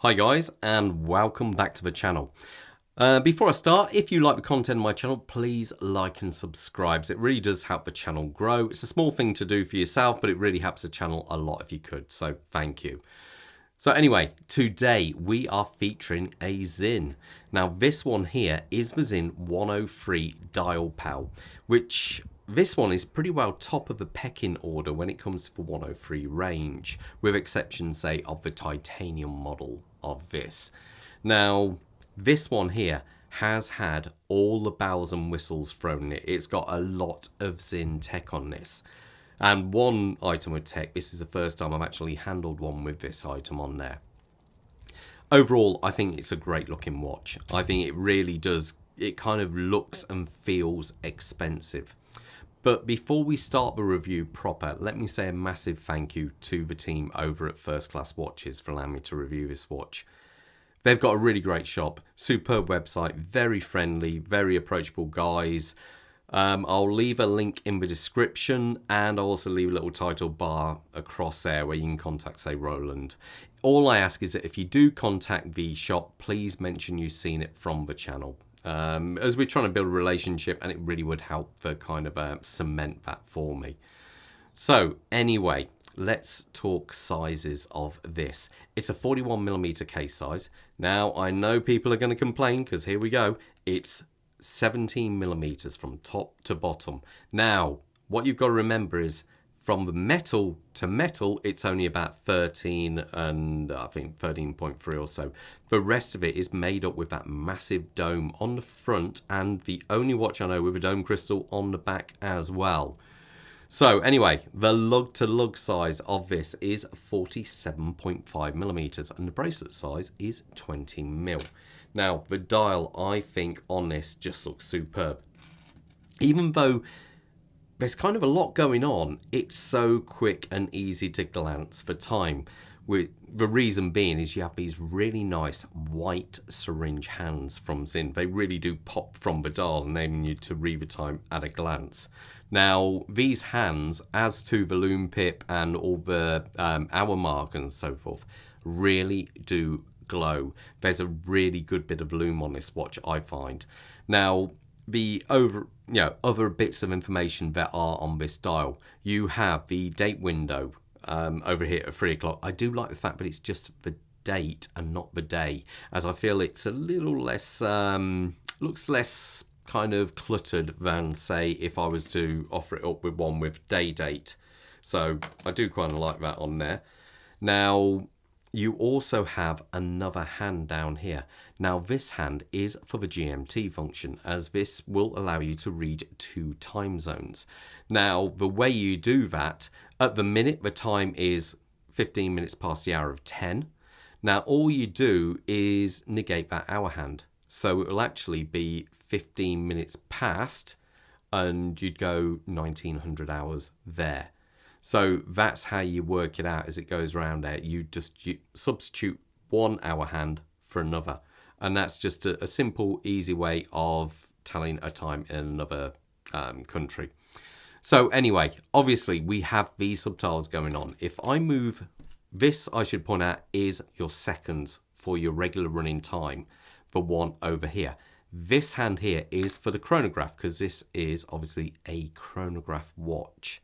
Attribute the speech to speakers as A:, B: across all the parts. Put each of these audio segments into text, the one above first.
A: Hi guys, and welcome back to the channel. Before I start, if you like the content of my channel, please like and subscribe. It really does help the channel grow. It's a small thing to do for yourself, but it really helps the channel a lot if you could, so thank you. So anyway, today we are featuring a Sinn. Now this one here is the Sinn 103 DIAPAL, which this one is pretty well top of the pecking order when it comes to the 103 range, with exception, say, of the titanium model of this. Now, this one here has had all the bells and whistles thrown in it. It's got a lot of Sinn tech on this. And one item with tech, this is the first time I've actually handled one with this item on there. Overall, I think it's a great looking watch. I think it really does, it kind of looks and feels expensive. But before we start the review proper, let me say a massive thank you to the team over at First Class Watches for allowing me to review this watch. They've got a really great shop, superb website, very friendly, very approachable guys. I'll leave a link in the description, and I'll also leave a little title bar across there where you can contact, say, Rowland. All I ask is that if you do contact the shop, please mention you've seen it from the channel. As we're trying to build a relationship, and it really would help for kind of cement that for me. So anyway, let's talk sizes of this. It's a 41mm case size. Now I know people are going to complain because here we go. It's 17mm from top to bottom. Now what you've got to remember is from the metal to metal, it's only about 13 and I think 13.3 or so. The rest of it is made up with that massive dome on the front, and the only watch I know with a dome crystal on the back as well. So anyway, the lug to lug size of this is 47.5mm and the bracelet size is 20mm. Now the dial, I think, on this just looks superb. Even though there's kind of a lot going on, it's so quick and easy to glance for time. The reason being is you have these really nice white syringe hands from Sinn. They really do pop from the dial, enabling you to read the time at a glance. Now, these hands, as to the loom pip and all the hour mark and so forth, really do glow. There's a really good bit of loom on this watch, I find. Now, the other bits of information that are on this dial, you have the date window over here at 3 o'clock. I do like the fact that it's just the date and not the day, as I feel it's a little less, looks less kind of cluttered than, say, if I was to offer it up with one with day date. So I do kind of like that on there. Now, you also have another hand down here. Now this hand is for the GMT function, as this will allow you to read 2 time zones. Now the way you do that, at the minute the time is 15 minutes past the hour of 10. Now all you do is negate that hour hand. So it will actually be 15 minutes past and you'd go 1900 hours there. So that's how you work it out as it goes around there. You substitute 1 hour hand for another. And that's just a simple, easy way of telling a time in another country. So anyway, obviously we have these subtiles going on. If I move this, I should point out, is your seconds for your regular running time, the one over here. This hand here is for the chronograph, because this is obviously a chronograph watch.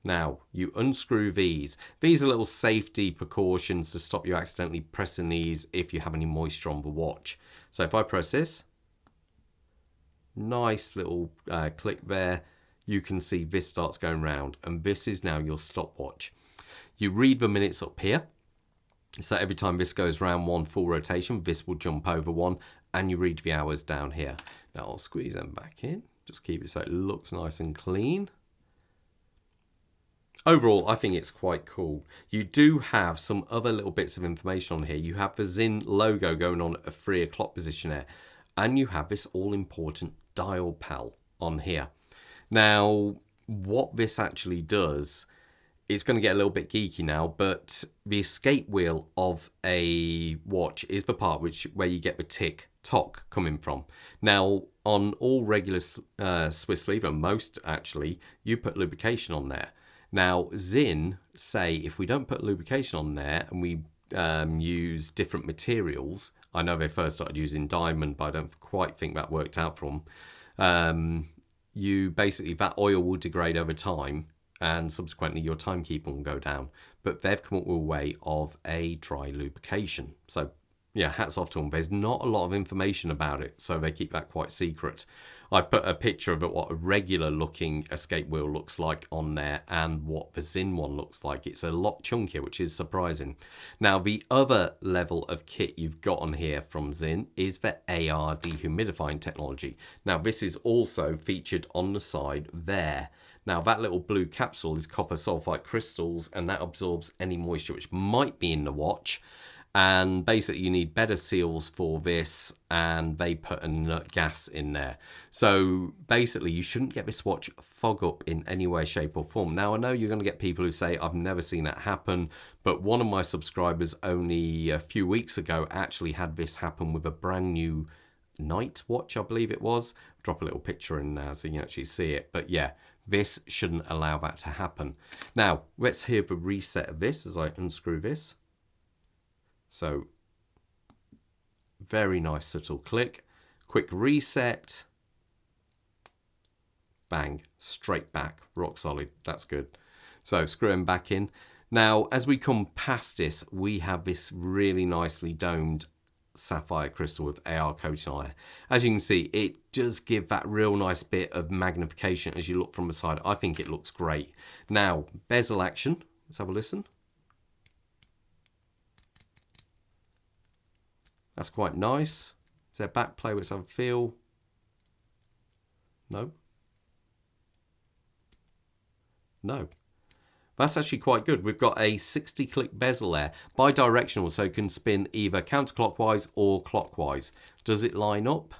A: Now, you unscrew these. These are little safety precautions to stop you accidentally pressing these if you have any moisture on the watch. So if I press this, nice little click there, you can see this starts going round, and this is now your stopwatch. You read the minutes up here. So every time this goes round one full rotation, this will jump over one, and you read the hours down here. Now I'll squeeze them back in. Just keep it so it looks nice and clean. Overall, I think it's quite cool. You do have some other little bits of information on here. You have the Sinn logo going on at a 3 o'clock position there. And you have this all-important DIAPAL on here. Now, what this actually does, it's going to get a little bit geeky now, but the escape wheel of a watch is the part where you get the tick-tock coming from. Now, on all regular Swiss lever, most actually, you put lubrication on there. Now, Sinn say if we don't put lubrication on there and we use different materials. I know they first started using diamond, but I don't quite think that worked out for them. You basically, that oil will degrade over time, and subsequently your timekeeping will go down. But they've come up with a way of a dry lubrication. So yeah, hats off to them. There's not a lot of information about it, so they keep that quite secret. I put a picture of what a regular looking escape wheel looks like on there and what the Sinn one looks like. It's a lot chunkier, which is surprising. Now, the other level of kit you've got on here from Sinn is the Ar-Dehumidifying Technology. Now, this is also featured on the side there. Now, that little blue capsule is copper sulfite crystals, and that absorbs any moisture which might be in the watch. And basically you need better seals for this, and they put a nut gas in there. So basically you shouldn't get this watch fog up in any way, shape or form. Now I know you're going to get people who say I've never seen that happen, but one of my subscribers only a few weeks ago actually had this happen with a brand new night watch, I believe it was. I'll drop a little picture in now so you can actually see it. But yeah, this shouldn't allow that to happen. Now let's hear the reset of this as I unscrew this. So, very nice subtle click, quick reset, bang, straight back, rock solid, that's good. So, screw them back in. Now, as we come past this, we have this really nicely domed sapphire crystal with AR coating on it. As you can see, it does give that real nice bit of magnification as you look from the side. I think it looks great. Now, bezel action, let's have a listen. That's quite nice. Is there back play? Let's have a feel. No. No. That's actually quite good. We've got a 60 click bezel there, bi-directional, so it can spin either counterclockwise or clockwise. Does it line up?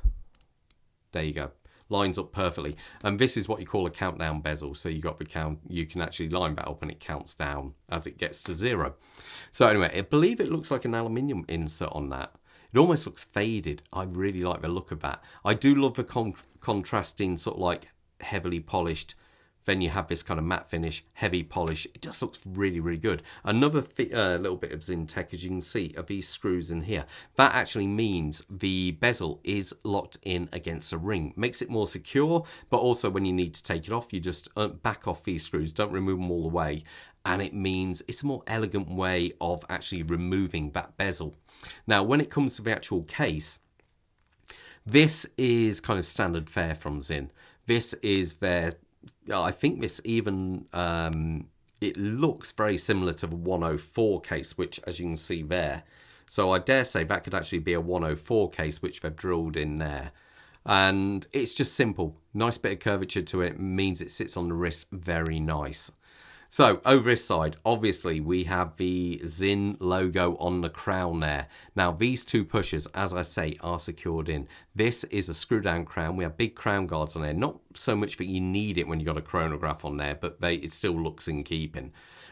A: There you go. Lines up perfectly. And this is what you call a countdown bezel. So you got the count, you can actually line that up and it counts down as it gets to 0. So anyway, I believe it looks like an aluminium insert on that. It almost looks faded. I really like the look of that. I do love the contrasting sort of like heavily polished. Then you have this kind of matte finish, heavy polish. It just looks really, really good. Another little bit of Sinn tech, as you can see, are these screws in here. That actually means the bezel is locked in against a ring. Makes it more secure, but also when you need to take it off, you just back off these screws. Don't remove them all the way. And it means it's a more elegant way of actually removing that bezel. Now, when it comes to the actual case, this is kind of standard fare from Sinn. This is their, I think this even, it looks very similar to the 104 case, which as you can see there. So I dare say that could actually be a 104 case, which they've drilled in there. And it's just simple. Nice bit of curvature to it. Means it sits on the wrist very nice. So over this side, obviously we have the Sinn logo on the crown there. Now these two pushers, as I say, are secured in. This is a screw down crown. We have big crown guards on there. Not so much that you need it when you've got a chronograph on there, but it still looks in keeping.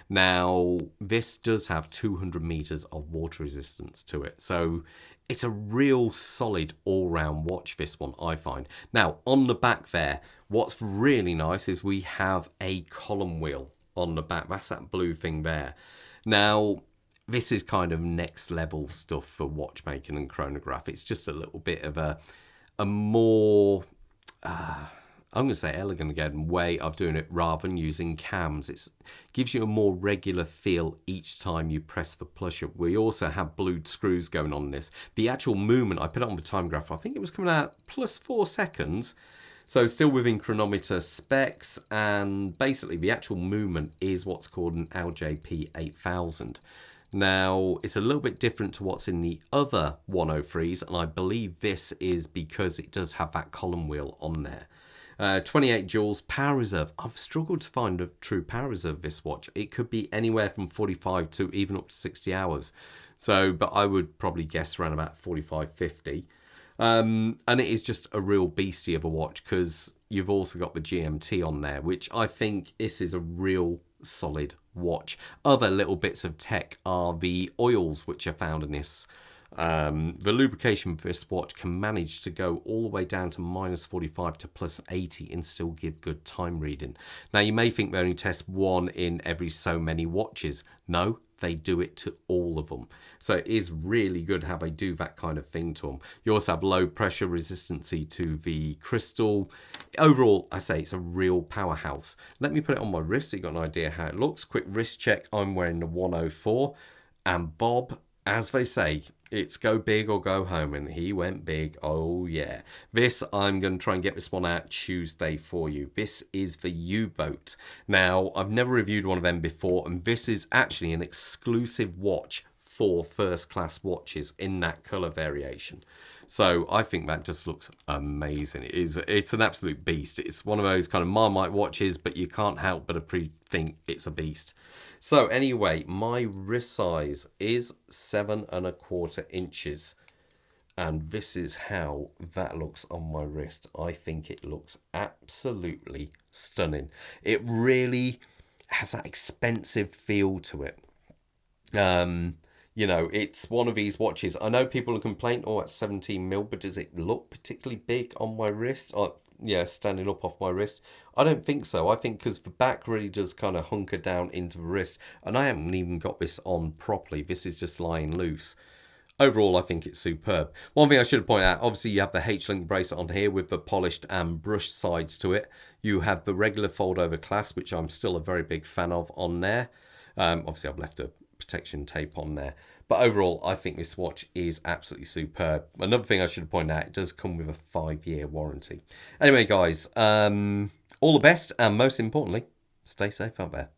A: Now this does have 200 meters of water resistance to it. So it's a real solid all-round watch, this one, I find. Now on the back there, what's really nice is we have a column wheel on the back. That's that blue thing there. Now this is kind of next level stuff for watchmaking and chronograph. It's just a little bit of a more I'm going to say elegant again way of doing it rather than using cams. It gives you a more regular feel each time you press the pusher. We also have blued screws going on this. The actual movement, I put it on the time graph, I think it was coming out plus 4 seconds. So still within chronometer specs, and basically the actual movement is what's called an LJP 8000. Now, it's a little bit different to what's in the other 103s, and I believe this is because it does have that column wheel on there. 28 joules power reserve. I've struggled to find a true power reserve this watch. It could be anywhere from 45 to even up to 60 hours. So, but I would probably guess around about 45, 50. And it is just a real beastie of a watch because you've also got the GMT on there, which I think this is a real solid watch. Other little bits of tech are the oils which are found in this. The lubrication for this watch can manage to go all the way down to minus 45 to plus 80 and still give good time reading. Now you may think they only test one in every so many watches. No, they do it to all of them. So it is really good how they do that kind of thing to them. You also have low pressure resistancy to the crystal. Overall, I say it's a real powerhouse. Let me put it on my wrist so you got an idea how it looks. Quick wrist check. I'm wearing the 104. And Bob, as they say, it's go big or go home, and he went big. Oh yeah. This, I'm going to try and get this one out Tuesday for you. This is the U-boat. Now, I've never reviewed one of them before, and this is actually an exclusive watch for first class watches in that colour variation. So I think that just looks amazing. It's an absolute beast. It's one of those kind of Marmite watches, but you can't help but think it's a beast. So anyway, my wrist size is 7¼ inches. And this is how that looks on my wrist. I think it looks absolutely stunning. It really has that expensive feel to it. You know, it's one of these watches. I know people have complained, oh, it's 17mm, but does it look particularly big on my wrist? Or, yeah, standing up off my wrist. I don't think so. I think because the back really does kind of hunker down into the wrist. And I haven't even got this on properly. This is just lying loose. Overall, I think it's superb. One thing I should have pointed out, obviously you have the H-link bracelet on here with the polished and brushed sides to it. You have the regular fold-over clasp, which I'm still a very big fan of on there. Obviously, I've left a protection tape on there. But overall, I think this watch is absolutely superb. Another thing I should point out, it does come with a 5-year warranty. Anyway, guys, all the best, and most importantly, stay safe out there.